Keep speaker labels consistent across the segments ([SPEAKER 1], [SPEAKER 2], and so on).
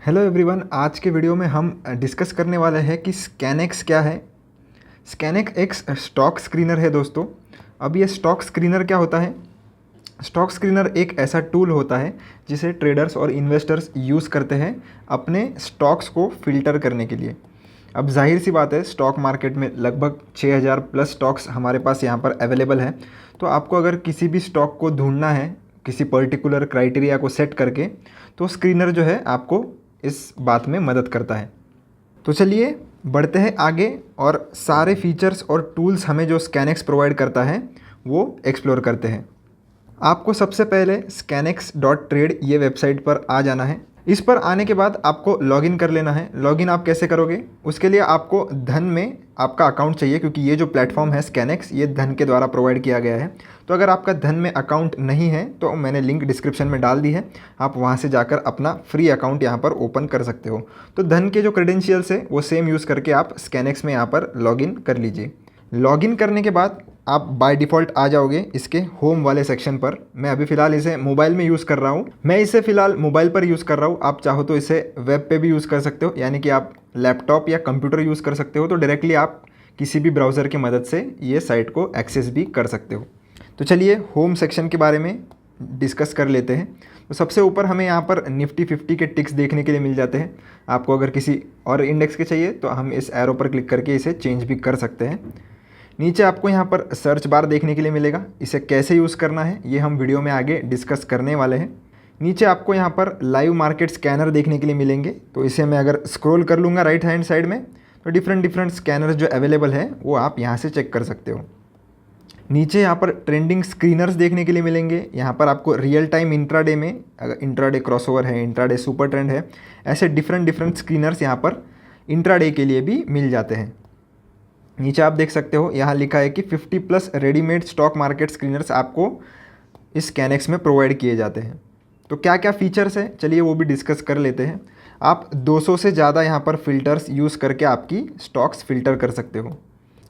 [SPEAKER 1] Hello everyone, आज के video में हम डिस्कस करने वाले हैं कि स्कैनेक्स क्या है। स्कैनेक्स एक स्टॉक स्क्रीनर है दोस्तों। अब ये स्टॉक स्क्रीनर क्या होता है? स्टॉक स्क्रीनर एक ऐसा टूल होता है जिसे ट्रेडर्स और इन्वेस्टर्स यूज़ करते हैं अपने स्टॉक्स को फ़िल्टर करने के लिए। अब जाहिर सी बात है, स्टॉक मार्केट में लगभग 6000 प्लस स्टॉक्स हमारे पास यहाँ पर अवेलेबल है। तो आपको अगर किसी भी स्टॉक को ढूंढना है किसी पर्टिकुलर क्राइटेरिया को सेट करके, तो स्क्रीनर जो है आपको इस बात में मदद करता है। तो चलिए बढ़ते हैं आगे और सारे फीचर्स और टूल्स हमें जो स्कैनेक्स प्रोवाइड करता है वो एक्सप्लोर करते हैं। आपको सबसे पहले scanex.trade ये वेबसाइट पर आ जाना है। इस पर आने के बाद आपको लॉगिन कर लेना है। लॉगिन आप कैसे करोगे? उसके लिए आपको धन में आपका अकाउंट चाहिए, क्योंकि ये जो प्लेटफॉर्म है स्कैनेक्स ये धन के द्वारा प्रोवाइड किया गया है। तो अगर आपका धन में अकाउंट नहीं है तो मैंने लिंक डिस्क्रिप्शन में डाल दी है, आप वहाँ से जाकर अपना फ्री अकाउंट यहाँ पर ओपन कर सकते हो। तो धन के जो क्रेडेंशियल्स है वो सेम यूज़ करके आप स्कैनेक्स में यहाँ पर लॉगिन कर लीजिए। लॉगिन करने के बाद आप बाय डिफ़ॉल्ट आ जाओगे इसके होम वाले सेक्शन पर। मैं अभी फ़िलहाल इसे मोबाइल में यूज़ कर रहा हूँ। मैं इसे फ़िलहाल मोबाइल पर यूज़ कर रहा हूँ। आप चाहो तो इसे वेब पे भी यूज़ कर सकते हो, यानी कि आप लैपटॉप या कंप्यूटर यूज़ कर सकते हो। तो डायरेक्टली आप किसी भी ब्राउज़र की मदद से ये साइट को एक्सेस भी कर सकते हो। तो चलिए होम सेक्शन के बारे में डिस्कस कर लेते हैं। तो सबसे ऊपर हमें यहाँ पर निफ्टी 50 के टिक्स देखने के लिए मिल जाते हैं। आपको अगर किसी और इंडेक्स के चाहिए तो हम इस एरो पर क्लिक करके इसे चेंज भी कर सकते हैं। नीचे आपको यहाँ पर सर्च बार देखने के लिए मिलेगा। इसे कैसे यूज़ करना है ये हम वीडियो में आगे डिस्कस करने वाले हैं। नीचे आपको यहाँ पर लाइव मार्केट स्कैनर देखने के लिए मिलेंगे। तो इसे मैं अगर स्क्रॉल कर लूँगा राइट हैंड साइड में, तो डिफरेंट स्कैनर्स जो अवेलेबल है वो आप यहाँ से चेक कर सकते हो। नीचे यहाँ पर ट्रेंडिंग स्क्रीनर्स देखने के लिए मिलेंगे। यहाँ पर आपको रियल टाइम इंट्राडे में, अगर इंट्राडे क्रॉसओवर है, इंट्राडे सुपर ट्रेंड है, ऐसे डिफरेंट स्क्रीनर्स यहाँ पर इंट्राडे के लिए भी मिल जाते हैं। नीचे आप देख सकते हो यहाँ लिखा है कि 50 plus readymade stock market screeners आपको इस स्कैनेक्स में प्रोवाइड किए जाते हैं। तो क्या क्या फीचर्स हैं चलिए वो भी डिस्कस कर लेते हैं। आप 200 से ज़्यादा यहाँ पर फ़िल्टर्स यूज़ करके आपकी स्टॉक्स फ़िल्टर कर सकते हो।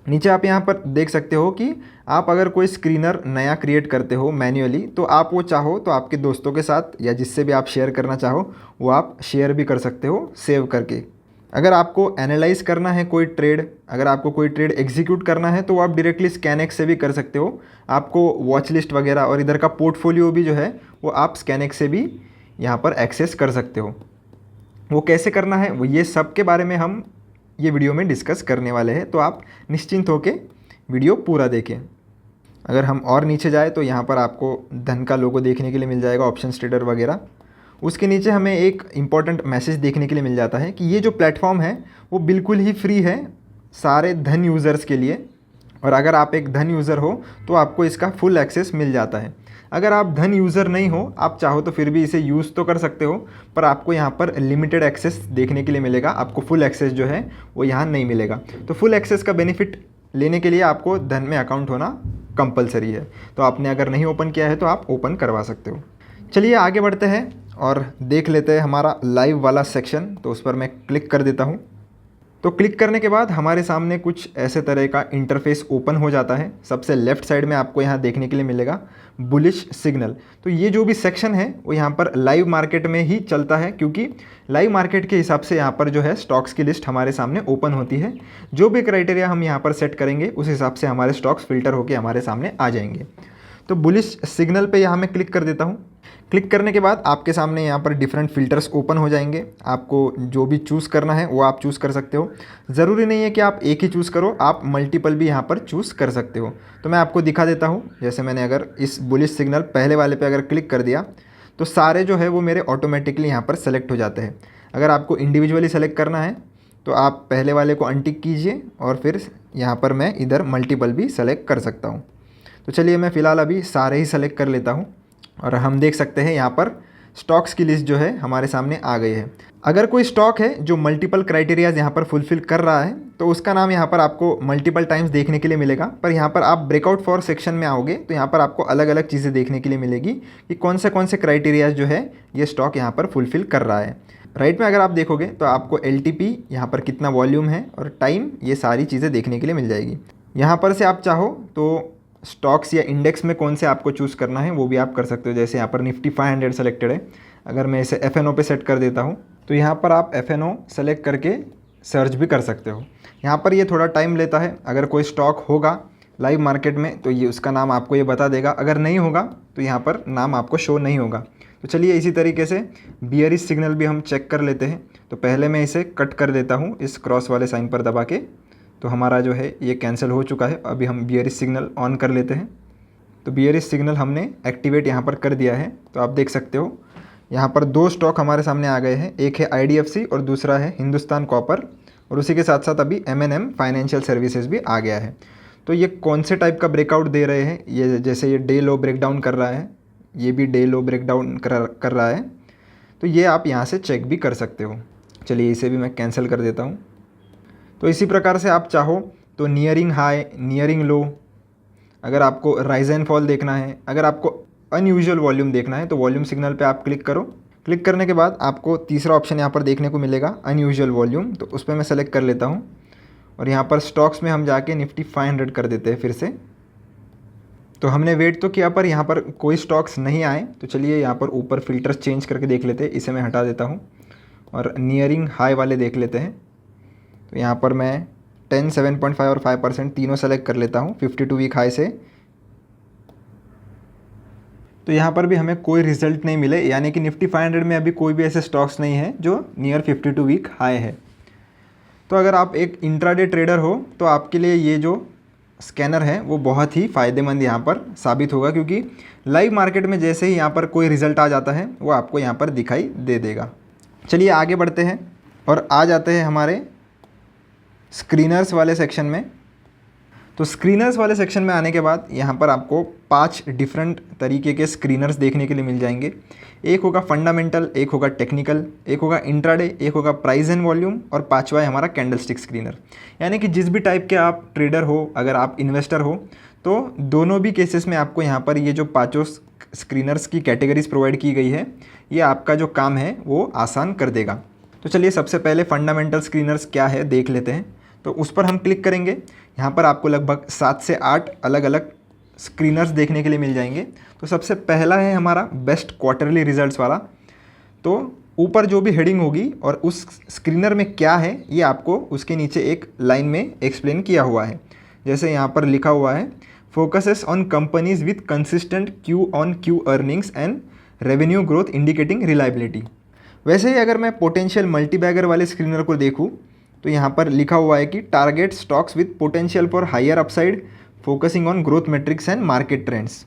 [SPEAKER 1] नीचे आप यहाँ पर देख सकते हो कि आप अगर कोई स्क्रीनर नया क्रिएट करते हो मैन्युअली, तो आप वो चाहो तो आपके दोस्तों के साथ या जिससे भी आप शेयर करना चाहो वो आप शेयर भी कर सकते हो सेव करके। अगर आपको एनालाइज करना है कोई ट्रेड, अगर आपको कोई ट्रेड एग्जीक्यूट करना है तो वो आप डायरेक्टली स्कैनेक्स से भी कर सकते हो। आपको वॉच लिस्ट वगैरह और इधर का पोर्टफोलियो भी जो है वो आप स्कैनेक्स से भी यहाँ पर एक्सेस कर सकते हो। वो कैसे करना है वो ये सब के बारे में हम ये वीडियो में डिस्कस करने वाले हैं, तो आप निश्चिंत होकर वीडियो पूरा देखें। अगर हम और नीचे जाए तो यहाँ पर आपको धन का लोगो देखने के लिए मिल जाएगा, ऑप्शन ट्रेडर वगैरह। उसके नीचे हमें एक इम्पॉर्टेंट मैसेज देखने के लिए मिल जाता है कि ये जो प्लेटफॉर्म है वो बिल्कुल ही फ्री है सारे धन यूज़र्स के लिए, और अगर आप एक धन यूज़र हो तो आपको इसका फुल एक्सेस मिल जाता है। अगर आप धन यूज़र नहीं हो, आप चाहो तो फिर भी इसे यूज़ तो कर सकते हो, पर आपको यहाँ पर लिमिटेड एक्सेस देखने के लिए मिलेगा। आपको फुल एक्सेस जो है वो यहाँ नहीं मिलेगा। तो फुल एक्सेस का बेनिफिट लेने के लिए आपको धन में अकाउंट होना कंपलसरी है। तो आपने अगर नहीं ओपन किया है तो आप ओपन करवा सकते हो। चलिए आगे बढ़ते हैं और देख लेते हैं हमारा लाइव वाला सेक्शन। तो उस पर मैं क्लिक कर देता हूँ। तो क्लिक करने के बाद हमारे सामने कुछ ऐसे तरह का इंटरफेस ओपन हो जाता है। सबसे लेफ़्ट साइड में आपको यहाँ देखने के लिए मिलेगा बुलिश सिग्नल। तो ये जो भी सेक्शन है वो यहाँ पर लाइव मार्केट में ही चलता है, क्योंकि लाइव मार्केट के हिसाब से यहाँ पर जो है स्टॉक्स की लिस्ट हमारे सामने ओपन होती है। जो भी क्राइटेरिया हम यहाँ पर सेट करेंगे उस हिसाब से हमारे स्टॉक्स फिल्टर होकर हमारे सामने आ जाएंगे। तो बुलिश सिग्नल पे यहाँ मैं क्लिक कर देता हूँ। क्लिक करने के बाद आपके सामने यहाँ पर डिफरेंट फ़िल्टर्स ओपन हो जाएंगे। आपको जो भी चूज़ करना है वो आप चूज़ कर सकते हो। ज़रूरी नहीं है कि आप एक ही चूज़ करो, आप मल्टीपल भी यहाँ पर चूज़ कर सकते हो। तो मैं आपको दिखा देता हूँ। जैसे मैंने अगर इस बुलिश सिग्नल पहले वाले पे अगर क्लिक कर दिया तो सारे जो है वो मेरे ऑटोमेटिकली यहाँ पर सेलेक्ट हो जाते हैं। अगर आपको इंडिविजुअली सेलेक्ट करना है तो आप पहले वाले को अनटिक कीजिए और फिर यहाँ पर मैं इधर मल्टीपल भी सेलेक्ट कर सकता हूँ। तो चलिए मैं फ़िलहाल अभी सारे ही सेलेक्ट कर लेता हूँ और हम देख सकते हैं यहाँ पर स्टॉक्स की लिस्ट जो है हमारे सामने आ गई है। अगर कोई स्टॉक है जो मल्टीपल क्राइटेरियाज यहाँ पर फुलफ़िल कर रहा है तो उसका नाम यहाँ पर आपको मल्टीपल टाइम्स देखने के लिए मिलेगा। पर यहाँ पर आप ब्रेकआउट फॉर सेक्शन में आओगे तो यहाँ पर आपको अलग अलग चीज़ें देखने के लिए मिलेगी कि कौन से क्राइटेरियाज जो है ये स्टॉक यहाँ पर फुलफ़िल कर रहा है। राइट में अगर आप देखोगे तो आपको LTP यहाँ पर कितना वॉल्यूम है और टाइम, ये सारी चीज़ें देखने के लिए मिल जाएगी। यहाँ पर से आप चाहो तो स्टॉक्स या इंडेक्स में कौन से आपको चूज़ करना है वो भी आप कर सकते हो। जैसे यहाँ पर निफ्टी 500 सेलेक्टेड है, अगर मैं इसे FNO पे सेट कर देता हूँ तो यहाँ पर आप FNO सेलेक्ट करके सर्च भी कर सकते हो। यहाँ पर ये थोड़ा टाइम लेता है। अगर कोई स्टॉक होगा लाइव मार्केट में तो ये उसका नाम आपको ये बता देगा, अगर नहीं होगा तो यहाँ पर नाम आपको शो नहीं होगा। तो चलिए इसी तरीके से बियरिश सिग्नल भी हम चेक कर लेते हैं। तो पहले मैं इसे कट कर देता हूँ इस क्रॉस वाले साइन पर दबा के, तो हमारा जो है ये कैंसिल हो चुका है। अभी हम बियरिश सिग्नल ऑन कर लेते हैं। तो बियरिश सिग्नल हमने एक्टिवेट यहाँ पर कर दिया है। तो आप देख सकते हो यहाँ पर 2 स्टॉक हमारे सामने आ गए हैं, एक है IDFC और दूसरा है हिंदुस्तान कॉपर, और उसी के साथ साथ अभी M&M फाइनेंशियल सर्विसेज भी आ गया है। तो ये कौन से टाइप का ब्रेकआउट दे रहे हैं, ये जैसे ये डे लो ब्रेकडाउन कर रहा है, ये भी डे लो ब्रेकडाउन कर रहा है, तो ये आप यहाँ से चेक भी कर सकते हो। चलिए इसे भी मैं कैंसिल कर देता हूँ। तो इसी प्रकार से आप चाहो तो नियरिंग हाई, नियरिंग लो, अगर आपको राइज एंड फॉल देखना है, अगर आपको अनयूजुअल वॉल्यूम देखना है तो वॉल्यूम सिग्नल पे आप क्लिक करो। क्लिक करने के बाद आपको तीसरा ऑप्शन यहाँ पर देखने को मिलेगा अनयूजुअल वॉल्यूम, तो उस पर मैं सेलेक्ट कर लेता हूँ और यहाँ पर स्टॉक्स में हम जाके निफ्टी 500 कर देते हैं फिर से। तो हमने वेट तो किया पर यहाँ पर कोई स्टॉक्स नहीं आए। तो चलिए यहाँ पर ऊपर फिल्टर्स चेंज करके देख लेते हैं, इसे मैं हटा देता हूँ और नियरिंग हाई वाले देख लेते हैं। तो यहाँ पर मैं 10, 7.5 और 5% तीनों सेलेक्ट कर लेता हूँ 52 वीक हाई से। तो यहाँ पर भी हमें कोई रिजल्ट नहीं मिले, यानी कि निफ्टी 500 में अभी कोई भी ऐसे स्टॉक्स नहीं है जो नियर 52 वीक हाई है। तो अगर आप एक इंट्राडे ट्रेडर हो तो आपके लिए ये जो स्कैनर है वो बहुत ही फ़ायदेमंद यहाँ पर साबित होगा, क्योंकि लाइव मार्केट में जैसे ही यहाँ पर कोई रिज़ल्ट आ जाता है वो आपको यहाँ पर दिखाई दे देगा। चलिए आगे बढ़ते हैं और आ जाते हैं हमारे स्क्रीनर्स वाले सेक्शन में। तो स्क्रीनर्स वाले सेक्शन में आने के बाद यहाँ पर आपको 5 डिफरेंट तरीके के स्क्रीनर्स देखने के लिए मिल जाएंगे। एक होगा फंडामेंटल, एक होगा टेक्निकल, एक होगा इंट्राडे, एक होगा प्राइस एंड वॉल्यूम और 5वां है हमारा कैंडलस्टिक स्क्रीनर। यानी कि जिस भी टाइप के आप ट्रेडर हो, अगर आप इन्वेस्टर हो, तो दोनों भी केसेस में आपको यहाँ पर ये जो 5 स्क्रीनर्स की कैटेगरीज प्रोवाइड की गई है, ये आपका जो काम है वो आसान कर देगा। तो चलिए सबसे पहले फंडामेंटल स्क्रीनर्स क्या है देख लेते हैं। तो उस पर हम क्लिक करेंगे। यहाँ पर आपको लगभग 7 से 8 अलग अलग स्क्रीनर्स देखने के लिए मिल जाएंगे। तो सबसे पहला है हमारा बेस्ट क्वार्टरली रिजल्ट्स वाला। तो ऊपर जो भी हेडिंग होगी और उस स्क्रीनर में क्या है ये आपको उसके नीचे एक लाइन में एक्सप्लेन किया हुआ है। जैसे यहाँ पर लिखा हुआ है, focuses on companies with consistent Q-on-Q earnings and revenue growth indicating reliability. वैसे ही अगर मैं पोटेंशियल मल्टीबैगर वाले स्क्रीनर को देखूँ तो यहाँ पर लिखा हुआ है कि target stocks with potential for higher upside focusing on growth metrics and market trends.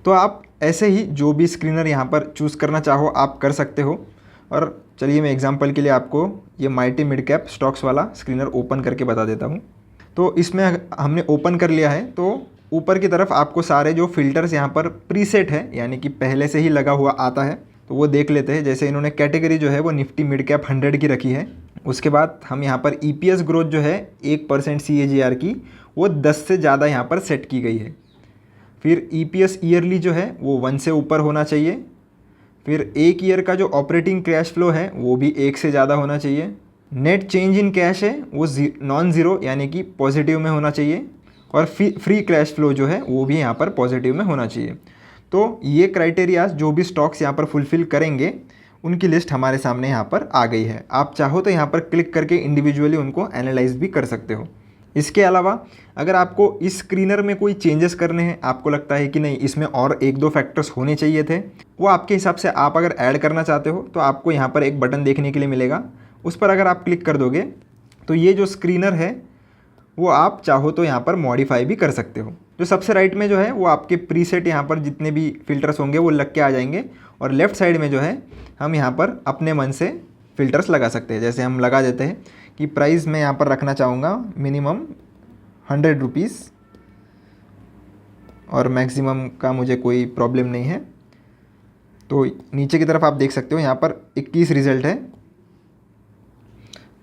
[SPEAKER 1] तो आप ऐसे ही जो भी स्क्रीनर यहाँ पर चूज़ करना चाहो आप कर सकते हो। और चलिए मैं एग्जांपल के लिए आपको ये माइटी मिड कैप स्टॉक्स वाला स्क्रीनर ओपन करके बता देता हूँ। तो इसमें हमने ओपन कर लिया है। तो ऊपर की तरफ आपको सारे जो फिल्टर्स यहाँ पर प्रीसेट है, यानी कि पहले से ही लगा हुआ आता है, तो वो देख लेते हैं। जैसे इन्होंने कैटेगरी जो है वो निफ्टी मिड कैप 100 की रखी है। उसके बाद हम यहाँ पर EPS ग्रोथ जो है 1% CAGR की, वो 10 से ज़्यादा यहाँ पर सेट की गई है। फिर EPS ईयरली जो है वो 1 से ऊपर होना चाहिए। फिर एक ईयर का जो ऑपरेटिंग कैश फ्लो है वो भी 1 से ज़्यादा होना चाहिए। नेट चेंज इन कैश है वो नॉन ज़ीरो यानी कि पॉजिटिव में होना चाहिए। और फ्री कैश फ्लो जो है वो भी यहाँ पर पॉजिटिव में होना चाहिए। तो ये क्राइटेरियाज जो भी स्टॉक्स यहाँ पर फुलफ़िल करेंगे उनकी लिस्ट हमारे सामने यहाँ पर आ गई है। आप चाहो तो यहाँ पर क्लिक करके इंडिविजुअली उनको एनालाइज भी कर सकते हो। इसके अलावा अगर आपको इस स्क्रीनर में कोई चेंजेस करने हैं, आपको लगता है कि नहीं इसमें और 1-2 फैक्टर्स होने चाहिए थे, वो आपके हिसाब से आप अगर ऐड करना चाहते हो तो आपको यहाँ पर एक बटन देखने के लिए मिलेगा। उस पर अगर आप क्लिक कर दोगे तो ये जो स्क्रीनर है वो आप चाहो तो यहाँ पर मॉडिफाई भी कर सकते हो। जो सबसे राइट में जो है वो आपके प्रीसेट यहाँ पर जितने भी फिल्टर्स होंगे वो लग के आ जाएंगे, और लेफ़्ट साइड में जो है हम यहाँ पर अपने मन से फ़िल्टर्स लगा सकते हैं। जैसे हम लगा देते हैं कि प्राइस मैं यहाँ पर रखना चाहूँगा मिनिमम 100 रुपीज़ और मैक्सिमम का मुझे कोई प्रॉब्लम नहीं है। तो नीचे की तरफ आप देख सकते हो यहाँ पर 21 रिज़ल्ट है।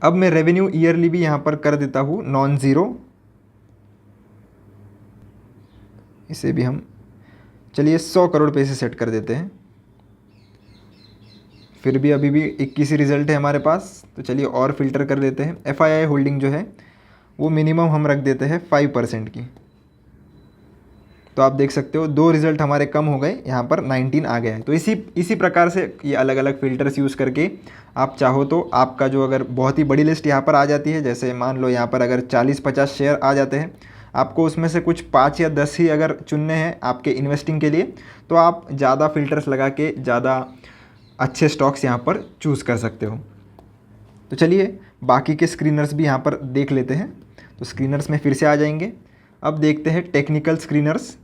[SPEAKER 1] अब मैं रेवेन्यू ईयरली भी यहाँ पर कर देता हूँ नॉन ज़ीरो। इसे भी हम चलिए 100 करोड़ पे से सेट कर देते हैं। फिर भी अभी भी 21 रिज़ल्ट है हमारे पास। तो चलिए और फिल्टर कर देते हैं। FII होल्डिंग जो है वो मिनिमम हम रख देते हैं 5% की। तो आप देख सकते हो 2 रिज़ल्ट हमारे कम हो गए, यहाँ पर 19 आ गया है। तो इसी प्रकार से ये अलग अलग फ़िल्टर्स यूज़ करके आप चाहो तो आपका जो अगर बहुत ही बड़ी लिस्ट यहाँ पर आ जाती है, जैसे मान लो यहाँ पर अगर 40-50 शेयर आ जाते हैं, आपको उसमें से कुछ 5 या 10 ही अगर चुनने हैं आपके इन्वेस्टिंग के लिए, तो आप ज़्यादा फ़िल्टर्स लगा के ज़्यादा अच्छे स्टॉक्स यहाँ पर चूज़ कर सकते हो। तो चलिए बाकी के स्क्रीनर्स भी यहाँ पर देख लेते हैं। तो स्क्रीनर्स में फिर से आ जाएंगे। अब देखते हैं टेक्निकल स्क्रीनर्स।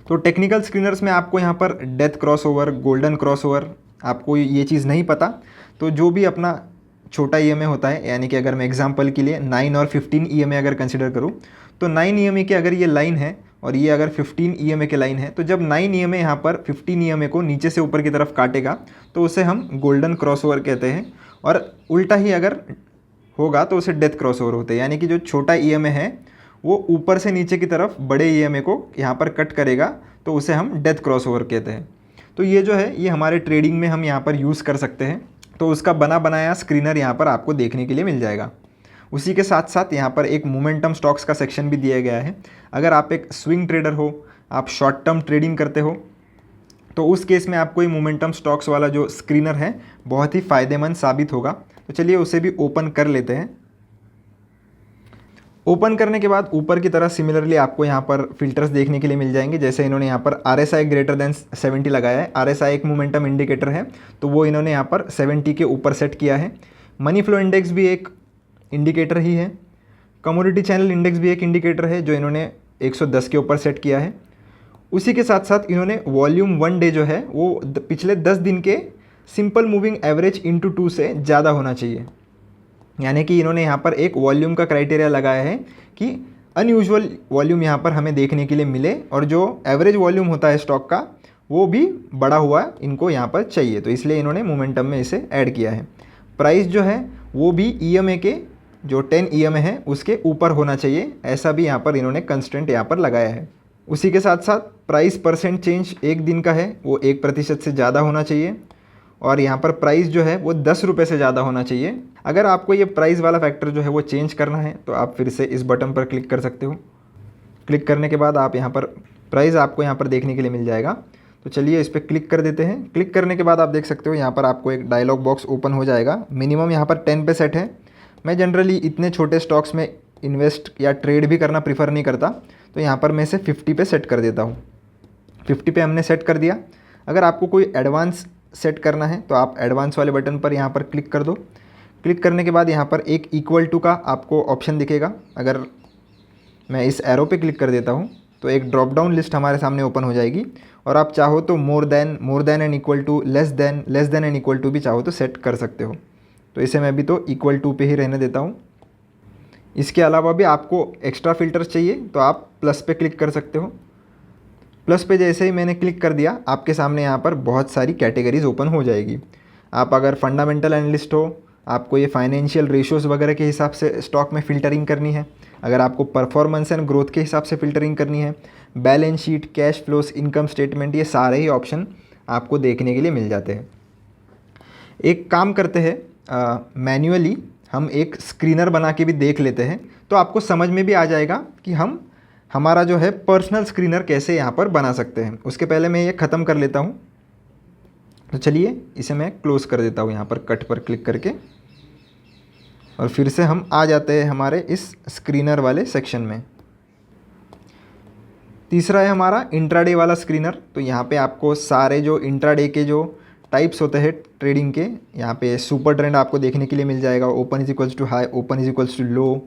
[SPEAKER 1] तो टेक्निकल स्क्रीनर्स में आपको यहाँ पर डेथ क्रॉसओवर, गोल्डन क्रॉसओवर, आपको ये चीज़ नहीं पता तो जो भी अपना छोटा ईएमए होता है, यानी कि अगर मैं एग्जांपल के लिए 9 और 15 ईएमए अगर कंसिडर करूँ, तो 9 ईएमए के अगर ये लाइन है और ये अगर 15 ईएमए के लाइन है, तो जब 9 ईएमए यहाँ पर 15 ईएमए को नीचे से ऊपर की तरफ काटेगा तो उसे हम गोल्डन क्रॉसओवर कहते हैं, और उल्टा ही अगर होगा तो उसे डेथ क्रॉसओवर होते हैं। यानी कि जो छोटा ईएमए है वो ऊपर से नीचे की तरफ बड़े ईएमए को यहाँ पर कट करेगा, तो उसे हम डेथ क्रॉसओवर कहते हैं। तो ये जो है ये हमारे ट्रेडिंग में हम यहाँ पर यूज़ कर सकते हैं। तो उसका बना बनाया स्क्रीनर यहाँ पर आपको देखने के लिए मिल जाएगा। उसी के साथ साथ यहाँ पर एक मोमेंटम स्टॉक्स का सेक्शन भी दिया गया है। अगर आप एक स्विंग ट्रेडर हो, आप शॉर्ट टर्म ट्रेडिंग करते हो, तो उस केस में आपको ये मोमेंटम स्टॉक्स वाला जो स्क्रीनर है बहुत ही फ़ायदेमंद साबित होगा। तो चलिए उसे भी ओपन कर लेते हैं। ओपन करने के बाद ऊपर की तरह सिमिलरली आपको यहाँ पर फिल्टर्स देखने के लिए मिल जाएंगे। जैसे इन्होंने यहाँ पर RSI ग्रेटर देन 70 लगाया है। RSI एक मोमेंटम इंडिकेटर है, तो वो इन्होंने यहाँ पर 70 के ऊपर सेट किया है। मनी फ्लो इंडेक्स भी एक इंडिकेटर ही है। कमोडिटी चैनल इंडेक्स भी एक इंडिकेटर है जो इन्होंने 110 के ऊपर सेट किया है। उसी के साथ साथ इन्होंने वॉल्यूम 1 डे जो है वो पिछले 10 दिन के सिंपल मूविंग एवरेज इंटू 2 से ज़्यादा होना चाहिए। यानी कि इन्होंने यहाँ पर एक वॉल्यूम का क्राइटेरिया लगाया है कि अनयूजुअल वॉल्यूम यहाँ पर हमें देखने के लिए मिले, और जो एवरेज वॉल्यूम होता है स्टॉक का वो भी बढ़ा हुआ इनको यहाँ पर चाहिए। तो इसलिए इन्होंने मोमेंटम में इसे ऐड किया है। प्राइस जो है वो भी ईएमए के जो 10 ईएमए है उसके ऊपर होना चाहिए, ऐसा भी यहाँ पर इन्होंने कंस्टेंट यहाँ पर लगाया है। उसी के साथ साथ प्राइस परसेंट चेंज एक दिन का है वो 1% से ज़्यादा होना चाहिए, और यहाँ पर प्राइस जो है वो 10 रुपये से ज़्यादा होना चाहिए। अगर आपको ये प्राइस वाला फैक्टर जो है वो चेंज करना है तो आप फिर से इस बटन पर क्लिक कर सकते हो। क्लिक करने के बाद आप यहाँ पर प्राइस आपको यहाँ पर देखने के लिए मिल जाएगा। तो चलिए इस पर क्लिक कर देते हैं। क्लिक करने के बाद आप देख सकते हो यहाँ पर आपको एक डायलॉग बॉक्स ओपन हो जाएगा। मिनिमम यहाँ पर 10 पे सेट है। मैं जनरली इतने छोटे स्टॉक्स में इन्वेस्ट या ट्रेड भी करना प्रीफर नहीं करता, तो यहाँ पर मैं इसे 50 पे सेट कर देता हूँ। 50 पे हमने सेट कर दिया। अगर आपको कोई एडवांस सेट करना है तो आप एडवांस वाले बटन पर यहाँ पर क्लिक कर दो। क्लिक करने के बाद यहाँ पर एक इक्वल टू का आपको ऑप्शन दिखेगा। अगर मैं इस एरो पे क्लिक कर देता हूँ तो एक ड्रॉप डाउन लिस्ट हमारे सामने ओपन हो जाएगी, और आप चाहो तो more than and equal to, less than and equal to भी चाहो तो सेट कर सकते हो। तो इसे मैं भी तो इक्वल टू पे ही रहने देता हूँ। इसके अलावा भी आपको एक्स्ट्रा फिल्टर्स चाहिए तो आप प्लस पे क्लिक कर सकते हो। प्लस पे जैसे ही मैंने क्लिक कर दिया आपके सामने यहाँ पर बहुत सारी कैटेगरीज ओपन हो जाएगी। आप अगर फंडामेंटल एनालिस्ट हो, आपको ये फाइनेंशियल रेशियोज़ वगैरह के हिसाब से स्टॉक में फ़िल्टरिंग करनी है। अगर आपको परफॉर्मेंस एंड ग्रोथ के हिसाब से फ़िल्टरिंग करनी है, balance sheet, cash flows, income statement, ये सारे ही ऑप्शन आपको देखने के लिए मिल जाते हैं। एक काम करते हैं, मैन्युअली हम एक स्क्रीनर बना के भी देख लेते हैं, तो आपको समझ में भी आ जाएगा कि हम हमारा जो है पर्सनल स्क्रीनर कैसे यहाँ पर बना सकते हैं। उसके पहले मैं ये ख़त्म कर लेता हूँ। तो चलिए इसे मैं क्लोज़ कर देता हूँ यहाँ पर कट पर क्लिक करके, और फिर से हम आ जाते हैं हमारे इस स्क्रीनर वाले सेक्शन में। तीसरा है हमारा इंट्राडे वाला स्क्रीनर। तो यहाँ पे आपको सारे जो इंट्राडे के जो टाइप्स होते हैं ट्रेडिंग के, यहाँ पे सुपर ट्रेंड आपको देखने के लिए मिल जाएगा। Open is equals to high, open is equals to low,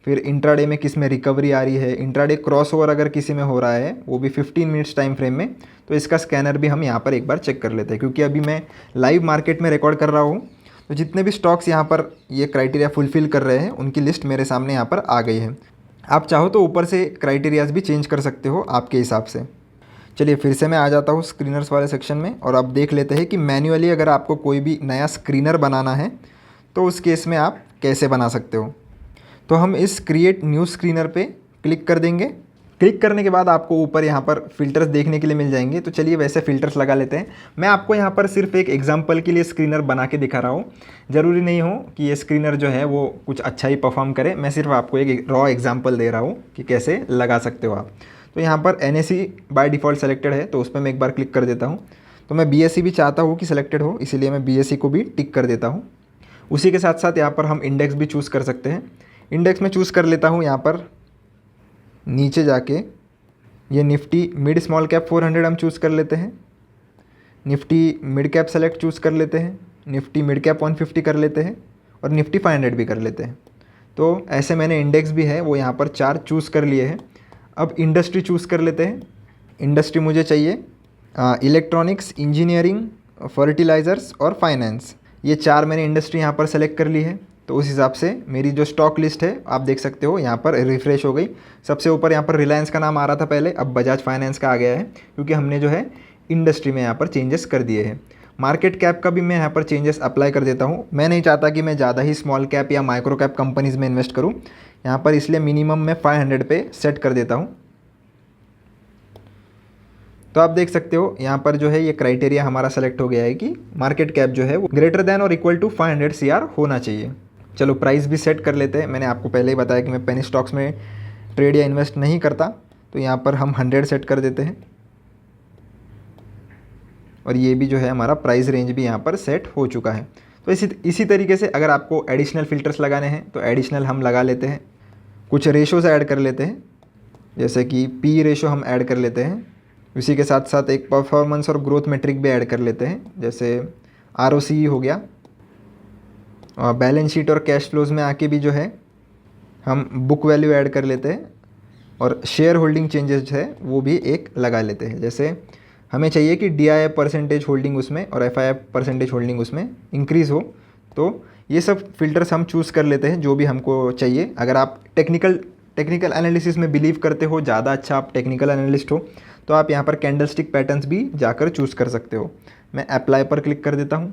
[SPEAKER 1] फिर इंट्राडे में किस में रिकवरी आ रही है, इंट्राडे क्रॉसओवर अगर किसी में हो रहा है वो भी 15 मिनट्स टाइम फ्रेम में, तो इसका स्कैनर भी हम यहाँ पर एक बार चेक कर लेते हैं। क्योंकि अभी मैं लाइव मार्केट में रिकॉर्ड कर रहा हूँ, तो जितने भी स्टॉक्स यहाँ पर ये क्राइटेरिया फुलफ़िल कर रहे हैं उनकी लिस्ट मेरे सामने यहाँ पर आ गई है। आप चाहो तो ऊपर से क्राइटेरियाज भी चेंज कर सकते हो आपके हिसाब से। चलिए फिर से मैं आ जाता हूँ स्क्रीनर्स वाले सेक्शन में, और अब देख लेते हैं कि मैन्युअली अगर आपको कोई भी नया स्क्रीनर बनाना है तो उस केस में आप कैसे बना सकते हो। तो हम इस क्रिएट न्यू स्क्रीनर पे क्लिक कर देंगे। क्लिक करने के बाद आपको ऊपर यहाँ पर फ़िल्टर्स देखने के लिए मिल जाएंगे। तो चलिए वैसे फ़िल्टर्स लगा लेते हैं। मैं आपको यहाँ पर सिर्फ एक एग्जांपल के लिए स्क्रीनर बना के दिखा रहा हूँ। ज़रूरी नहीं हो कि ये स्क्रीनर जो है वो कुछ अच्छा ही परफॉर्म करे। मैं सिर्फ आपको एक रॉ एग्जांपल दे रहा हूँ कि कैसे लगा सकते हो आप। तो यहाँ पर NSE बाय डिफ़ॉल्ट सेलेक्टेड है, तो उस पर मैं एक बार क्लिक कर देता हूँ। तो मैं BSE भी चाहता हूँ कि सिलेक्टेड हो, इसीलिए मैं BSE को भी टिक कर देता हूँ। उसी के साथ साथ यहाँ पर हम इंडेक्स भी चूज़ कर सकते हैं। इंडेक्स में चूज़ कर लेता हूँ यहाँ पर नीचे जाके, ये निफ्टी मिड स्मॉल कैप 400 हम चूज़ कर लेते हैं, Nifty mid cap select choose कर लेते हैं, निफ्टी मिड कैप 150 कर लेते हैं और निफ्टी 500 भी कर लेते हैं। तो ऐसे मैंने इंडेक्स भी है वो यहाँ पर 4 चूज़ कर लिए हैं। अब इंडस्ट्री चूज़ कर लेते हैं। इंडस्ट्री मुझे चाहिए इलेक्ट्रॉनिक्स, इंजीनियरिंग, फर्टिलाइज़र्स और फाइनेंस। ये 4 मैंने इंडस्ट्री यहाँ पर सेलेक्ट कर ली है। तो उस हिसाब से मेरी जो स्टॉक लिस्ट है आप देख सकते हो यहाँ पर रिफ़्रेश हो गई। सबसे ऊपर यहाँ पर रिलायंस का नाम आ रहा था पहले, अब बजाज फाइनेंस का आ गया है, क्योंकि हमने जो है इंडस्ट्री में यहाँ पर चेंजेस कर दिए हैं। मार्केट कैप का भी मैं यहाँ पर चेंजेस अप्लाई कर देता हूँ। मैं नहीं चाहता कि मैं ज़्यादा ही स्मॉल कैप या माइक्रो कैप कंपनीज़ में इन्वेस्ट करूँ यहाँ पर, इसलिए मिनिमम मैं 500 पे सेट कर देता हूँ। तो आप देख सकते हो यहाँ पर जो है ये क्राइटेरिया हमारा सेलेक्ट हो गया है कि मार्केट कैप जो है वो ग्रेटर देन और इक्वल टू 500 CR होना चाहिए। चलो प्राइस भी सेट कर लेते हैं। मैंने आपको पहले ही बताया कि मैं पेनी स्टॉक्स में ट्रेड या इन्वेस्ट नहीं करता, तो यहाँ पर हम 100 सेट कर देते हैं। और ये भी जो है हमारा प्राइस रेंज भी यहाँ पर सेट हो चुका है। तो इसी तरीके से अगर आपको एडिशनल फ़िल्टर्स लगाने हैं तो एडिशनल हम लगा लेते हैं। कुछ रेशोज़ ऐड कर लेते हैं, जैसे कि P रेशो हम ऐड कर लेते हैं। इसी के साथ साथ एक परफॉर्मेंस और ग्रोथ मेट्रिक भी ऐड कर लेते हैं, जैसे ROCE हो गया। और बैलेंस शीट और कैश फ्लोज में आके भी जो है हम बुक वैल्यू ऐड कर लेते हैं और शेयर होल्डिंग चेंजेस है वो भी एक लगा लेते हैं। जैसे हमें चाहिए कि DII परसेंटेज होल्डिंग उसमें और FII परसेंटेज होल्डिंग उसमें इंक्रीज़ हो, तो ये सब फिल्टर्स हम चूज़ कर लेते हैं जो भी हमको चाहिए। अगर आप टेक्निकल एनालिसिस में बिलीव करते हो, ज़्यादा अच्छा आप टेक्निकल एनालिस्ट हो, तो आप यहाँ पर कैंडलस्टिक पैटर्न्स भी जाकर चूज़ कर सकते हो। मैं अप्लाई पर क्लिक कर देता हूँ।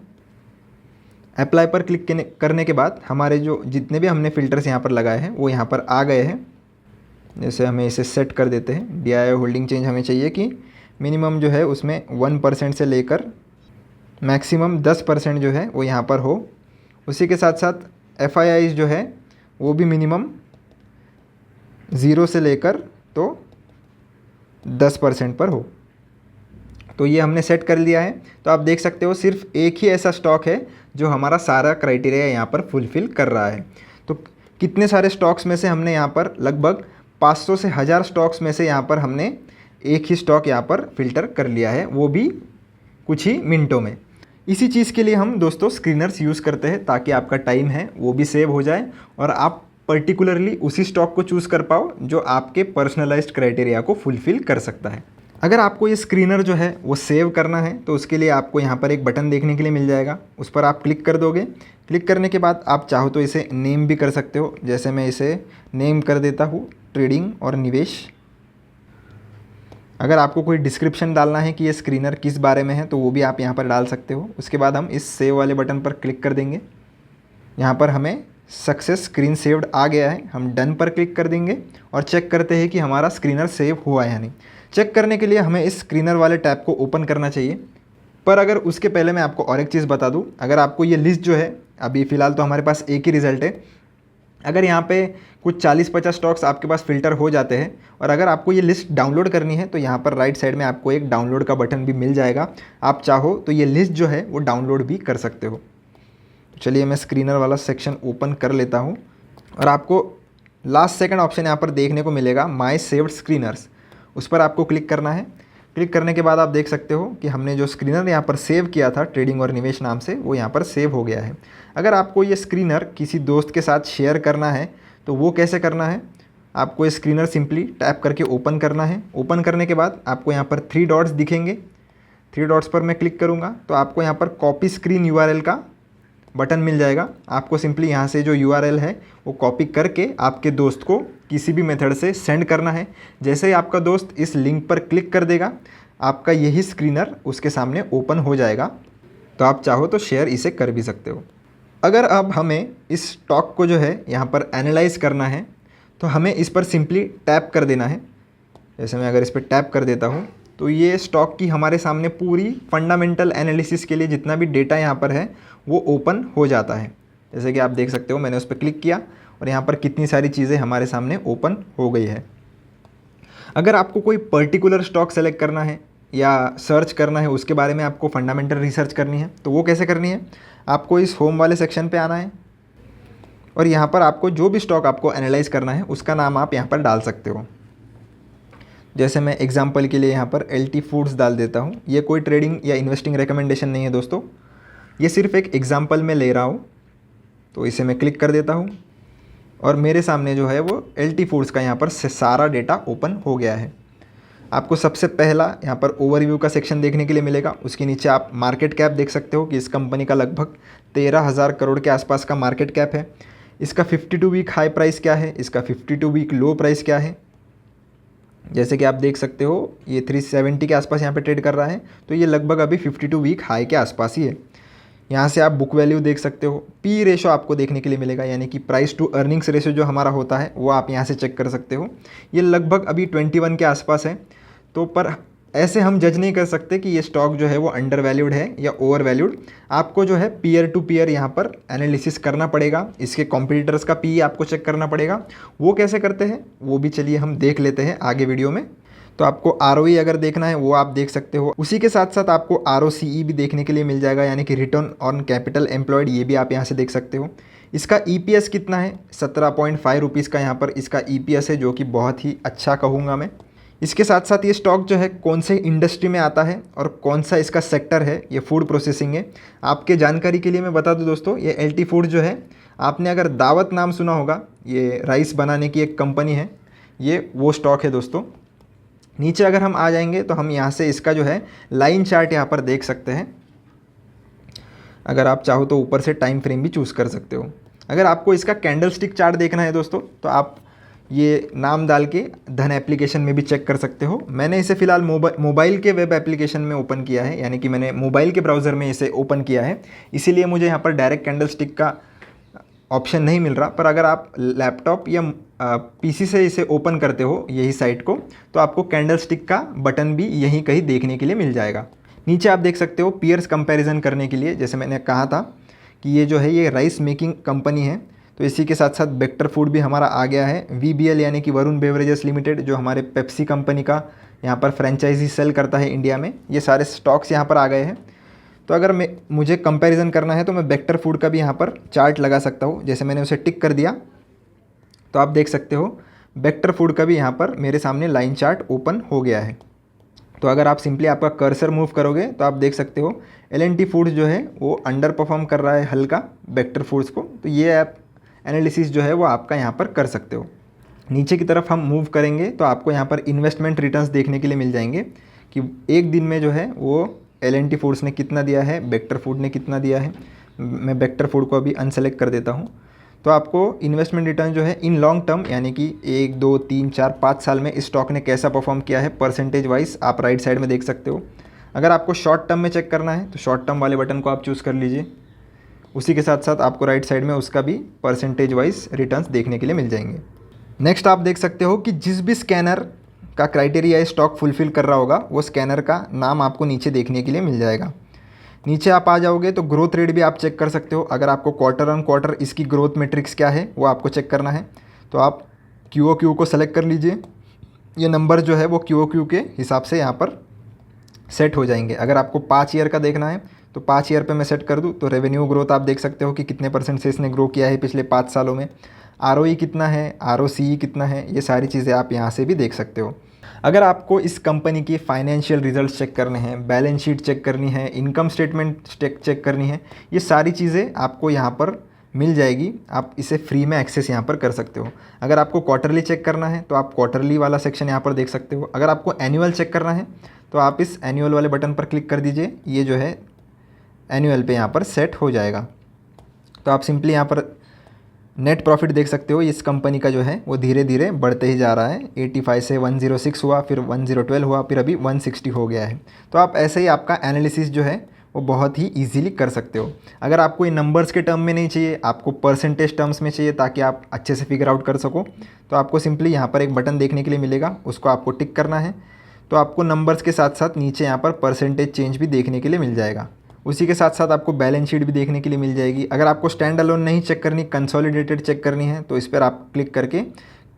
[SPEAKER 1] अप्लाई पर क्लिक करने के बाद हमारे जो जितने भी हमने फ़िल्टर्स यहाँ पर लगाए हैं वो यहाँ पर आ गए हैं। जैसे हमें इसे सेट कर देते हैं। DII होल्डिंग चेंज हमें चाहिए कि मिनिमम जो है उसमें 1% से लेकर मैक्सिमम 10% जो है वो यहाँ पर हो। उसी के साथ साथ FIIs जो है वो भी मिनिमम 0 से लेकर तो 10% पर हो। तो ये हमने सेट कर लिया है। तो आप देख सकते हो सिर्फ एक ही ऐसा स्टॉक है जो हमारा सारा क्राइटेरिया यहाँ पर फुलफ़िल कर रहा है। तो कितने सारे स्टॉक्स में से हमने यहाँ पर लगभग 500 से 1000 स्टॉक्स में से यहाँ पर हमने एक ही स्टॉक यहाँ पर फ़िल्टर कर लिया है, वो भी कुछ ही मिनटों में। इसी चीज़ के लिए हम दोस्तों स्क्रीनर्स यूज़ करते हैं, ताकि आपका टाइम है वो भी सेव हो जाए और आप पर्टिकुलरली उसी स्टॉक को चूज़ कर पाओ जो आपके पर्सनलाइज्ड क्राइटेरिया को फुलफ़िल कर सकता है। अगर आपको ये स्क्रीनर जो है वो सेव करना है तो उसके लिए आपको यहाँ पर एक बटन देखने के लिए मिल जाएगा, उस पर आप क्लिक कर दोगे। क्लिक करने के बाद आप चाहो तो इसे नेम भी कर सकते हो, जैसे मैं इसे नेम कर देता हूँ ट्रेडिंग और निवेश। अगर आपको कोई डिस्क्रिप्शन डालना है कि ये स्क्रीनर किस बारे में है तो वो भी आप यहाँ पर डाल सकते हो। उसके बाद हम इस सेव वाले बटन पर क्लिक कर देंगे। यहाँ पर हमें सक्सेस स्क्रीन सेव्ड आ गया है, हम डन पर क्लिक कर देंगे और चेक करते हैं कि हमारा स्क्रीनर सेव हुआ है या नहीं। चेक करने के लिए हमें इस स्क्रीनर वाले टैब को ओपन करना चाहिए। पर अगर उसके पहले मैं आपको और एक चीज़ बता दूँ, अगर आपको ये लिस्ट जो है, अभी फ़िलहाल तो हमारे पास एक ही रिज़ल्ट है, अगर यहाँ पे कुछ 40-50 स्टॉक्स आपके पास फ़िल्टर हो जाते हैं और अगर आपको ये लिस्ट डाउनलोड करनी है तो यहाँ पर राइट साइड में आपको एक डाउनलोड का बटन भी मिल जाएगा। आप चाहो तो ये लिस्ट जो है वो डाउनलोड भी कर सकते हो। चलिए मैं स्क्रीनर वाला सेक्शन ओपन कर लेता हूँ और आपको लास्ट सेकंड ऑप्शन यहाँ पर देखने को मिलेगा माय सेव्ड स्क्रीनर्स, उस पर आपको क्लिक करना है। क्लिक करने के बाद आप देख सकते हो कि हमने जो स्क्रीनर यहाँ पर सेव किया था ट्रेडिंग और निवेश नाम से, वो यहाँ पर सेव हो गया है। अगर आपको ये स्क्रीनर किसी दोस्त के साथ शेयर करना है तो वो कैसे करना है, आपको ये स्क्रीनर सिंपली टैप करके ओपन करना है। ओपन करने के बाद आपको यहाँ पर 3 डॉट्स दिखेंगे, 3 डॉट्स पर मैं क्लिक करूँगा तो आपको यहाँ पर कॉपी स्क्रीन URL का बटन मिल जाएगा। आपको सिंपली यहाँ से जो URL है वो कॉपी करके आपके दोस्त को किसी भी मेथड से सेंड करना है। जैसे ही आपका दोस्त इस लिंक पर क्लिक कर देगा, आपका यही स्क्रीनर उसके सामने ओपन हो जाएगा। तो आप चाहो तो शेयर इसे कर भी सकते हो। अगर अब हमें इस स्टॉक को जो है यहाँ पर एनालाइज करना है तो हमें इस पर सिंपली टैप कर देना है। जैसे मैं अगर इस पर टैप कर देता हूँ तो ये स्टॉक की हमारे सामने पूरी फंडामेंटल एनालिसिस के लिए जितना भी डेटा यहाँ पर है वो ओपन हो जाता है। जैसे कि आप देख सकते हो मैंने उस पर क्लिक किया और यहाँ पर कितनी सारी चीज़ें हमारे सामने ओपन हो गई है। अगर आपको कोई पर्टिकुलर स्टॉक सेलेक्ट करना है या सर्च करना है, उसके बारे में आपको फंडामेंटल रिसर्च करनी है, तो वो कैसे करनी है? आपको इस होम वाले सेक्शन पे आना है और यहाँ पर आपको जो भी स्टॉक आपको एनालाइज करना है उसका नाम आप यहाँ पर डाल सकते हो। जैसे मैं एग्जांपल के लिए यहाँ पर LT फूड्स डाल देता हूँ। ये कोई ट्रेडिंग या इन्वेस्टिंग रिकमेंडेशन नहीं है दोस्तों, ये सिर्फ एक एग्जांपल में ले रहा हूँ। तो इसे मैं क्लिक कर देता हूँ और मेरे सामने जो है वो LT फूड्स का यहाँ पर सारा डेटा ओपन हो गया है। आपको सबसे पहला यहाँ पर ओवरव्यू का सेक्शन देखने के लिए मिलेगा। उसके नीचे आप मार्केट कैप देख सकते हो कि इस कंपनी का लगभग 13,000 करोड़ के आसपास का मार्केट कैप है। इसका 52 वीक हाई प्राइस क्या है, इसका 52 वीक लो प्राइस क्या है। जैसे कि आप देख सकते हो ये 370 के आसपास यहाँ पे ट्रेड कर रहा है, तो ये लगभग अभी 52 वीक हाई के आसपास ही है। यहाँ से आप बुक वैल्यू देख सकते हो, पी रेशो आपको देखने के लिए मिलेगा, यानी कि प्राइस टू अर्निंग्स रेशो जो हमारा होता है वो आप यहाँ से चेक कर सकते हो। ये लगभग अभी 21 के आसपास है। तो पर ऐसे हम जज नहीं कर सकते कि ये स्टॉक जो है वो अंडर वैल्यूड है या ओवर वैल्यूड। आपको जो है पीयर टू पीयर यहाँ पर एनालिसिस करना पड़ेगा, इसके कॉम्पिटिटर्स का पी आपको चेक करना पड़ेगा। वो कैसे करते हैं वो भी चलिए हम देख लेते हैं आगे वीडियो में। तो आपको ROE अगर देखना है वो आप देख सकते हो, उसी के साथ साथ आपको ROCE भी देखने के लिए मिल जाएगा, यानी कि रिटर्न ऑन कैपिटल एम्प्लॉयड, ये भी आप यहाँ से देख सकते हो। इसका EPS कितना है, 17.5 रुपीज़ का यहाँ पर इसका EPS है, जो कि बहुत ही अच्छा कहूँगा मैं। इसके साथ साथ ये स्टॉक जो है कौन से इंडस्ट्री में आता है और कौन सा इसका सेक्टर है, ये फूड प्रोसेसिंग है। आपके जानकारी के लिए मैं बता दूं दोस्तों, ये LT फूड जो है, आपने अगर दावत नाम सुना होगा, ये राइस बनाने की एक कंपनी है, ये वो स्टॉक है दोस्तों। नीचे अगर हम आ जाएंगे तो हम यहाँ से इसका जो है लाइन चार्ट यहाँ पर देख सकते हैं। अगर आप चाहो तो ऊपर से टाइम फ्रेम भी चूज़ कर सकते हो। अगर आपको इसका कैंडल स्टिक चार्ट देखना है दोस्तों, तो आप ये नाम डाल के धन एप्लीकेशन में भी चेक कर सकते हो। मैंने इसे फ़िलहाल मोबाइल के वेब एप्लीकेशन में ओपन किया है, यानी कि मैंने मोबाइल के ब्राउज़र में इसे ओपन किया है, इसीलिए मुझे यहाँ पर डायरेक्ट कैंडल स्टिक का ऑप्शन नहीं मिल रहा। पर अगर आप लैपटॉप या PC से इसे ओपन करते हो यही साइट को, तो आपको कैंडल स्टिक का बटन भी यहीं कहीं देखने के लिए मिल जाएगा। नीचे आप देख सकते हो पीयर्स कंपैरिजन करने के लिए, जैसे मैंने कहा था कि ये जो है ये राइस मेकिंग कंपनी है, तो इसी के साथ साथ बेक्टर फूड भी हमारा आ गया है। VBL यानी कि वरुण बेवरेजेस लिमिटेड, जो हमारे पेप्सी कंपनी का यहाँ पर फ्रेंचाइजी सेल करता है इंडिया में, ये सारे स्टॉक्स यहाँ पर आ गए हैं। तो अगर मुझे कंपैरिजन करना है तो मैं बेक्टर फूड का भी यहाँ पर चार्ट लगा सकता हूँ। जैसे मैंने उसे टिक कर दिया तो आप देख सकते हो बेक्टर फूड का भी यहाँ पर मेरे सामने लाइन चार्ट ओपन हो गया है। तो अगर आप सिंपली आपका कर्सर मूव करोगे तो आप देख सकते हो LNT फूड्स जो है वो अंडर परफॉर्म कर रहा है हल्का बेक्टर फूड्स को। तो ये ऐप एनालिसिस जो है वो आपका यहाँ पर कर सकते हो। नीचे की तरफ हम मूव करेंगे तो आपको यहाँ पर इन्वेस्टमेंट रिटर्न्स देखने के लिए मिल जाएंगे कि एक दिन में जो है वो LNT फूड्स ने कितना दिया है, बेक्टर फूड ने कितना दिया है। मैं बेक्टर फूड को अभी अनसेलेक्ट कर देता हूँ। तो आपको इन्वेस्टमेंट रिटर्न जो है इन लॉन्ग टर्म, यानी कि 1, 2, 3, 4, 5 साल में इस स्टॉक ने कैसा परफॉर्म किया है परसेंटेज वाइज, आप राइट साइड में देख सकते हो। अगर आपको शॉर्ट टर्म में चेक करना है तो शॉर्ट टर्म वाले बटन को आप चूज़ कर लीजिए। उसी के साथ साथ आपको राइट साइड में उसका भी परसेंटेज वाइज रिटर्न्स देखने के लिए मिल जाएंगे। नेक्स्ट आप देख सकते हो कि जिस भी स्कैनर का क्राइटेरिया स्टॉक फुलफिल कर रहा होगा वो स्कैनर का नाम आपको नीचे देखने के लिए मिल जाएगा। नीचे आप आ जाओगे तो ग्रोथ रेट भी आप चेक कर सकते हो। अगर आपको क्वार्टर ऑन क्वार्टर इसकी ग्रोथ मैट्रिक्स क्या है वो आपको चेक करना है तो आप QOQ को सेलेक्ट कर लीजिए। ये नंबर जो है वो QOQ के हिसाब से यहाँ पर सेट हो जाएंगे। अगर आपको 5 ईयर का देखना है तो 5 ईयर पे मैं सेट कर दूँ तो रेवेन्यू ग्रोथ आप देख सकते हो कि कितने % से इसने ग्रो किया है पिछले 5 सालों में। ROE कितना है, ROCE कितना है, ये सारी चीज़ें आप यहाँ से भी देख सकते हो। अगर आपको इस कंपनी की फाइनेंशियल रिजल्ट्स चेक करने हैं, बैलेंस शीट चेक करनी है, इनकम स्टेटमेंट चेक करनी है, ये सारी चीज़ें आपको यहाँ पर मिल जाएगी। आप इसे फ्री में एक्सेस यहाँ पर कर सकते हो। अगर आपको क्वार्टरली चेक करना है तो आप क्वार्टरली वाला सेक्शन यहाँ पर देख सकते हो। अगर आपको एनुअल चेक करना है तो आप इस एनुअल वाले बटन पर क्लिक कर दीजिए। ये जो है एनुअल पे यहाँ पर सेट हो जाएगा। तो आप सिंपली यहाँ पर नेट प्रॉफिट देख सकते हो। इस कंपनी का जो है वो धीरे धीरे बढ़ते ही जा रहा है। 85 से 106 हुआ, फिर 1012 हुआ, फिर अभी 160 हो गया है। तो आप ऐसे ही आपका एनालिसिस जो है वो बहुत ही इजीली कर सकते हो। अगर आपको ये नंबर्स के टर्म में नहीं चाहिए, आपको परसेंटेज टर्म्स में चाहिए ताकि आप अच्छे से फिगर आउट कर सको, तो आपको सिंपली यहाँ पर एक बटन देखने के लिए मिलेगा, उसको आपको टिक करना है। तो आपको नंबर्स के साथ साथ नीचे यहाँ पर परसेंटेज चेंज भी देखने के लिए मिल जाएगा। उसी के साथ साथ आपको बैलेंस शीट भी देखने के लिए मिल जाएगी। अगर आपको स्टैंड अलोन नहीं चेक करनी, कंसोलिडेटेड चेक करनी है, तो इस पर आप क्लिक करके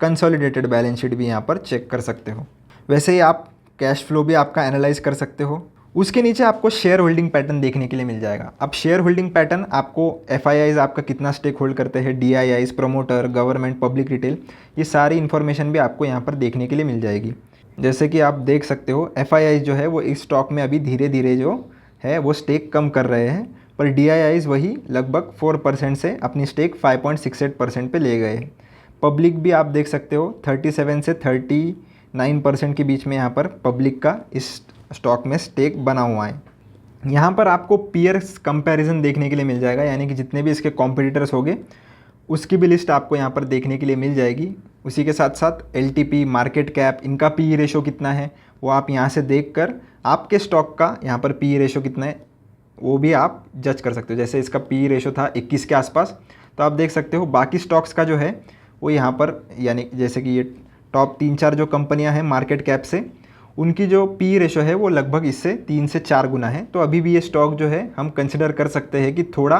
[SPEAKER 1] कंसोलिडेटेड बैलेंस शीट भी यहाँ पर चेक कर सकते हो। वैसे ही आप कैश फ्लो भी आपका एनालाइज कर सकते हो। उसके नीचे आपको शेयर होल्डिंग पैटर्न देखने के लिए मिल जाएगा। अब शेयर होल्डिंग पैटर्न आपको एफआईआईज आपका कितना स्टेक होल्ड करते हैं, DIIs, promoter, government, public retail, ये सारी इन्फॉर्मेशन भी आपको यहाँ पर देखने के लिए मिल जाएगी। जैसे कि आप देख सकते हो एफआईआईज जो है वो इस स्टॉक में अभी धीरे धीरे जो है वो स्टेक कम कर रहे हैं, पर डीआईआईज वही लगभग 4% से अपनी स्टेक 5.68% पे ले गए हैं। पब्लिक भी आप देख सकते हो 37 से 39% के बीच में यहाँ पर पब्लिक का इस स्टॉक में स्टेक बना हुआ है। यहाँ पर आपको पीयर्स कंपैरिजन देखने के लिए मिल जाएगा, यानी कि जितने भी इसके कॉम्पिटिटर्स होंगे उसकी भी लिस्ट आपको यहाँ पर देखने के लिए मिल जाएगी। उसी के साथ साथ एलटीपी, मार्केट कैप, इनका पी रेशो कितना है वो आप यहाँ से देखकर आपके स्टॉक का यहाँ पर पी रेशो कितना है वो भी आप जज कर सकते हो। जैसे इसका पी रेशो था 21 के आसपास, तो आप देख सकते हो बाकी स्टॉक्स का जो है वो यहाँ पर, यानी जैसे कि ये टॉप 3-4 जो कंपनियाँ हैं मार्केट कैप से, उनकी जो पी रेशो है वो लगभग इससे 3 से 4 गुना है। तो अभी भी ये स्टॉक जो है हम कंसिडर कर सकते हैं कि थोड़ा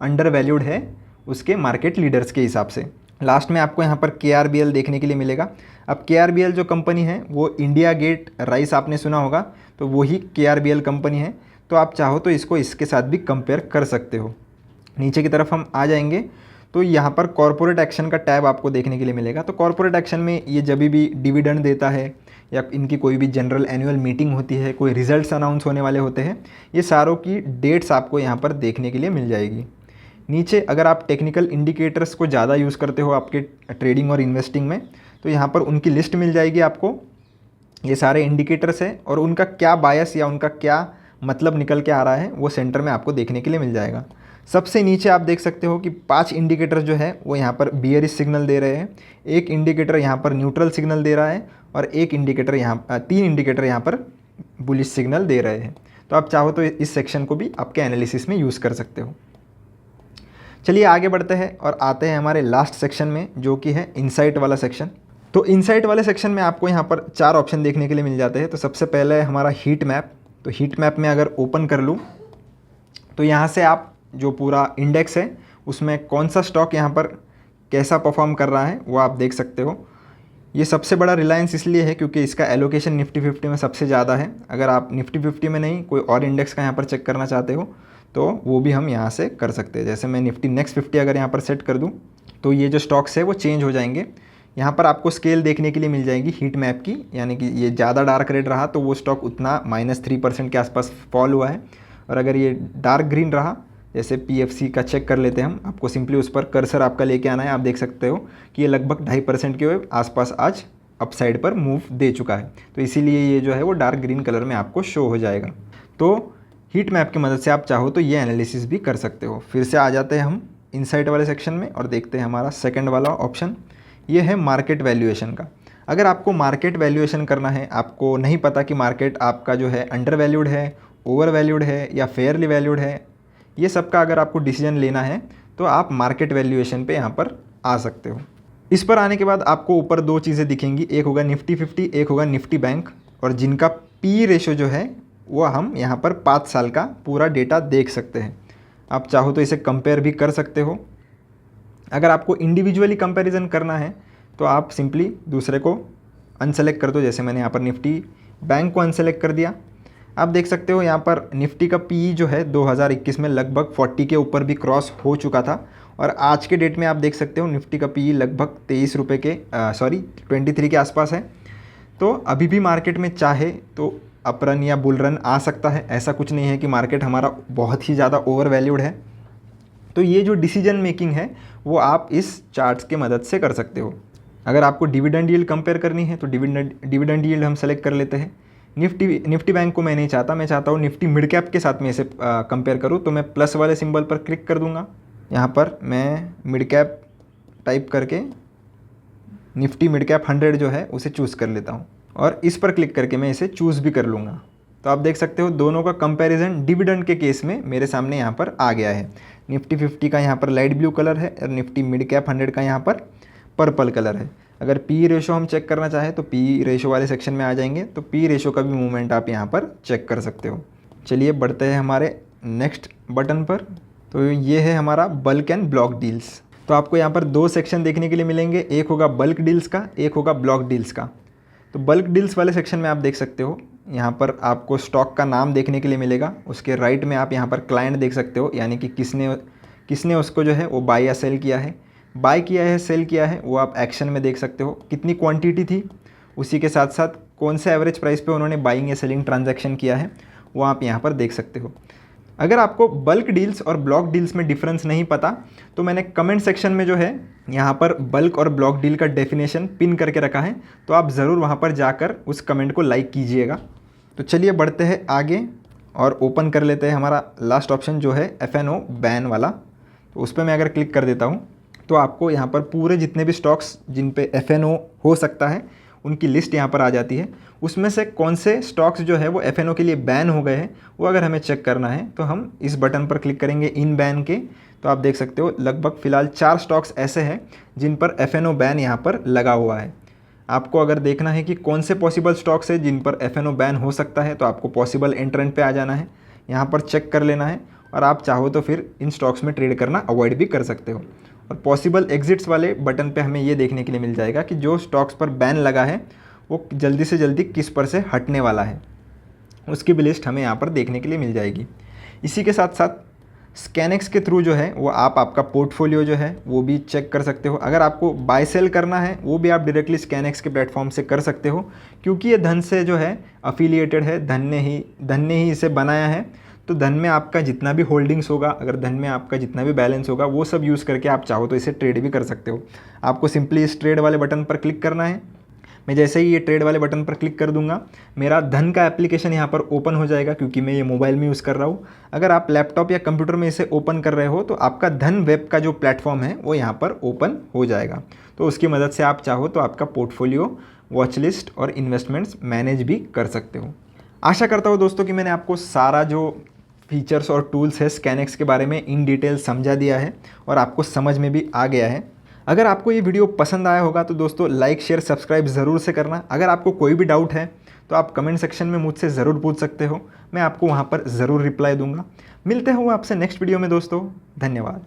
[SPEAKER 1] अंडर वैल्यूड है उसके मार्केट लीडर्स के हिसाब से। लास्ट में आपको यहाँ पर KRBL देखने के लिए मिलेगा। अब KRBL जो कंपनी है वो इंडिया गेट राइस आपने सुना होगा, तो वही KRBL कंपनी है। तो आप चाहो तो इसको इसके साथ भी कंपेयर कर सकते हो। नीचे की तरफ हम आ जाएंगे तो यहाँ पर कॉर्पोरेट एक्शन का टैब आपको देखने के लिए मिलेगा। तो कॉर्पोरेट एक्शन में ये जब भी डिविडेंड देता है या इनकी कोई भी जनरल एनुअल मीटिंग होती है, कोई रिजल्ट्स अनाउंस होने वाले होते हैं, ये सारों की डेट्स आपको यहाँ पर देखने के लिए मिल जाएगी। नीचे अगर आप टेक्निकल इंडिकेटर्स को ज़्यादा यूज़ करते हो आपके ट्रेडिंग और इन्वेस्टिंग में, तो यहाँ पर उनकी लिस्ट मिल जाएगी आपको। ये सारे इंडिकेटर्स हैं और उनका क्या बायस या उनका क्या मतलब निकल के आ रहा है वो सेंटर में आपको देखने के लिए मिल जाएगा। सबसे नीचे आप देख सकते हो कि 5 इंडिकेटर जो है वो यहाँ पर बियरिश सिग्नल दे रहे हैं, एक इंडिकेटर यहाँ पर न्यूट्रल सिग्नल दे रहा है और एक इंडिकेटर यहाँ 3 इंडिकेटर यहाँ पर बुलिश सिग्नल दे रहे हैं। तो आप चाहो तो इस सेक्शन को भी आपके एनालिसिस में यूज़ कर सकते हो। चलिए आगे बढ़ते हैं और आते हैं हमारे लास्ट सेक्शन में, जो कि है इनसाइट वाला सेक्शन। तो इनसाइट वाले सेक्शन में आपको यहाँ पर 4 ऑप्शन देखने के लिए मिल जाते हैं। तो सबसे पहले है हमारा हीट मैप। तो हीट मैप में अगर ओपन कर लूँ तो यहाँ से आप जो पूरा इंडेक्स है उसमें कौन सा स्टॉक यहाँ पर कैसा परफॉर्म कर रहा है वो आप देख सकते हो। ये सबसे बड़ा रिलायंस इसलिए है क्योंकि इसका एलोकेशन निफ्टी 50 में सबसे ज़्यादा है। अगर आप निफ्टी 50 में नहीं कोई और इंडेक्स का यहाँ पर चेक करना चाहते हो तो वो भी हम यहाँ से कर सकते हैं। जैसे मैं निफ्टी नेक्स्ट 50 अगर यहाँ पर सेट कर दूँ तो ये जो स्टॉक्स है वो चेंज हो जाएंगे। यहाँ पर आपको स्केल देखने के लिए मिल जाएगी हीट मैप की, यानी कि ये ज़्यादा डार्क रेड रहा तो वो स्टॉक उतना -3% के आसपास फॉल हुआ है, और अगर ये डार्क ग्रीन रहा, जैसे PFC का चेक कर लेते हैं हम, आपको सिंपली उस पर कर्सर आपका लेके आना है। आप देख सकते हो कि ये लगभग 2.5% के आसपास आज अपसाइड पर मूव दे चुका है, तो इसीलिए ये जो है वो डार्क ग्रीन कलर में आपको शो हो जाएगा। तो हीट मैप की मदद से आप चाहो तो ये एनालिसिस भी कर सकते हो। फिर से आ जाते हैं हम इनसाइट वाले सेक्शन में और देखते हैं हमारा सेकंड वाला ऑप्शन, ये है मार्केट वैल्यूएशन का। अगर आपको मार्केट वैल्यूएशन करना है, आपको नहीं पता कि मार्केट आपका जो है अंडर वैल्यूड है, ओवर वैल्यूड है या फेयरली वैल्यूड है, ये सब का अगर आपको डिसीजन लेना है तो आप मार्केट वैल्यूएशन पे यहाँ पर आ सकते हो। इस पर आने के बाद आपको ऊपर 2 चीज़ें दिखेंगी, एक होगा निफ्टी 50, एक होगा निफ्टी बैंक, और जिनका पी रेशो जो है वो हम यहाँ पर 5 साल का पूरा डेटा देख सकते हैं। आप चाहो तो इसे कंपेयर भी कर सकते हो। अगर आपको इंडिविजुअली कंपैरिजन करना है तो आप सिंपली दूसरे को अनसेलेक्ट कर दो। जैसे मैंने यहाँ पर निफ्टी बैंक को अनसेलेक्ट कर दिया। आप देख सकते हो यहाँ पर निफ्टी का पी जो है 2021 में लगभग 40 के ऊपर भी क्रॉस हो चुका था, और आज के डेट में आप देख सकते हो निफ्टी का पी लगभग 23 रुपये के 23 के आसपास है। तो अभी भी मार्केट में चाहे तो अपरन या बुल रन आ सकता है, ऐसा कुछ नहीं है कि मार्केट हमारा बहुत ही ज़्यादा ओवर वैल्यूड है। तो ये जो डिसीजन मेकिंग है वो आप इस चार्ट्स के मदद से कर सकते हो। अगर आपको डिविडेंड यील्ड कंपेयर करनी है तो डिविडेंड यील्ड हम सेलेक्ट कर लेते हैं। निफ्टी बैंक को मैं नहीं चाहता, मैं चाहता हूँ निफ्टी मिड कैप के साथ में इसे कंपेयर करूँ, तो मैं प्लस वाले सिंबल पर क्लिक कर दूंगा। यहाँ पर मैं मिड कैप टाइप करके निफ्टी मिड कैप 100 जो है उसे चूज़ कर लेता हूँ, और इस पर क्लिक करके मैं इसे चूज़ भी कर लूँगा। तो आप देख सकते हो दोनों का कंपैरिजन डिविडेंड के केस में मेरे सामने यहाँ पर आ गया है। निफ्टी 50 का यहाँ पर लाइट ब्लू कलर है और निफ्टी मिड कैप 100 का यहाँ पर पर्पल कलर है। अगर पी रेशो हम चेक करना चाहें तो पी रेशो वाले सेक्शन में आ जाएंगे, तो पी रेशो का भी मूवमेंट आप यहाँ पर चेक कर सकते हो। चलिए बढ़ते हैं हमारे नेक्स्ट बटन पर। तो ये है हमारा बल्क एंड ब्लॉक डील्स। तो आपको यहाँ पर 2 सेक्शन देखने के लिए मिलेंगे, एक होगा बल्क डील्स का, एक होगा ब्लॉक डील्स का। तो बल्क डील्स वाले सेक्शन में आप देख सकते हो, यहाँ पर आपको स्टॉक का नाम देखने के लिए मिलेगा। उसके राइट में आप यहाँ पर क्लाइंट देख सकते हो, यानी कि किसने उसको जो है वो बाय या सेल किया है, बाय किया है, सेल किया है, वो आप एक्शन में देख सकते हो। कितनी क्वांटिटी थी, उसी के साथ साथ कौन से एवरेज प्राइस पे उन्होंने बाइंग या सेलिंग ट्रांजैक्शन किया है, वो आप यहाँ पर देख सकते हो। अगर आपको बल्क डील्स और ब्लॉक डील्स में डिफरेंस नहीं पता तो मैंने कमेंट सेक्शन में जो है यहाँ पर बल्क और ब्लॉक डील का डेफिनेशन पिन करके रखा है, तो आप ज़रूर वहाँ पर जाकर उस कमेंट को लाइक कीजिएगा। तो चलिए बढ़ते हैं आगे और ओपन कर लेते हैं हमारा लास्ट ऑप्शन जो है F&O बैन वाला। तो उस पर मैं अगर क्लिक कर देता हूँ तो आपको यहाँ पर पूरे जितने भी स्टॉक्स जिन पे F&O हो सकता है उनकी लिस्ट यहाँ पर आ जाती है। उसमें से कौन से स्टॉक्स जो है वो F&O के लिए बैन हो गए हैं वो अगर हमें चेक करना है तो हम इस बटन पर क्लिक करेंगे इन बैन के। तो आप देख सकते हो लगभग फ़िलहाल 4 स्टॉक्स ऐसे हैं जिन पर F&O बैन यहाँ पर लगा हुआ है। आपको अगर देखना है कि कौन से पॉसिबल स्टॉक्स है जिन पर F&O बैन हो सकता है तो आपको पॉसिबल एंट्रेंट पे आ जाना है, यहाँ पर चेक कर लेना है और आप चाहो तो फिर इन स्टॉक्स में ट्रेड करना अवॉइड भी कर सकते हो। और पॉसिबल एग्जिट्स वाले बटन पे हमें ये देखने के लिए मिल जाएगा कि जो स्टॉक्स पर बैन लगा है वो जल्दी से जल्दी किस पर से हटने वाला है, उसकी भी लिस्ट हमें यहाँ पर देखने के लिए मिल जाएगी। इसी के साथ साथ स्कैनेक्स के थ्रू जो है वो आप आपका पोर्टफोलियो जो है वो भी चेक कर सकते हो। अगर आपको बाय सेल करना है वो भी आप डायरेक्टली स्कैनेक्स के प्लेटफॉर्म से कर सकते हो, क्योंकि ये धन से जो है अफिलिएटेड है, धन ने ही इसे बनाया है। तो धन में आपका जितना भी होल्डिंग्स होगा, अगर धन में आपका जितना भी बैलेंस होगा वो सब यूज़ करके आप चाहो तो इसे ट्रेड भी कर सकते हो। आपको सिंपली इस ट्रेड वाले बटन पर क्लिक करना है। मैं जैसे ही ये ट्रेड वाले बटन पर क्लिक कर दूंगा मेरा धन का एप्लीकेशन यहाँ पर ओपन हो जाएगा, क्योंकि मैं ये मोबाइल में यूज़ कर रहा हूँ। अगर आप लैपटॉप या कंप्यूटर में इसे ओपन कर रहे हो तो आपका धन वेब का जो प्लेटफॉर्म है वो यहाँ पर ओपन हो जाएगा। तो उसकी मदद से आप चाहो तो आपका पोर्टफोलियो, वॉच लिस्ट और इन्वेस्टमेंट्स मैनेज भी कर सकते हो। आशा करता हूँ दोस्तों कि मैंने आपको सारा जो फीचर्स और टूल्स है स्कैनेक्स के बारे में इन डिटेल समझा दिया है और आपको समझ में भी आ गया है। अगर आपको ये वीडियो पसंद आया होगा तो दोस्तों लाइक, शेयर, सब्सक्राइब ज़रूर से करना। अगर आपको कोई भी डाउट है तो आप कमेंट सेक्शन में मुझसे ज़रूर पूछ सकते हो, मैं आपको वहाँ पर ज़रूर रिप्लाई दूंगा। मिलते हैं आपसे नेक्स्ट वीडियो में दोस्तों, धन्यवाद।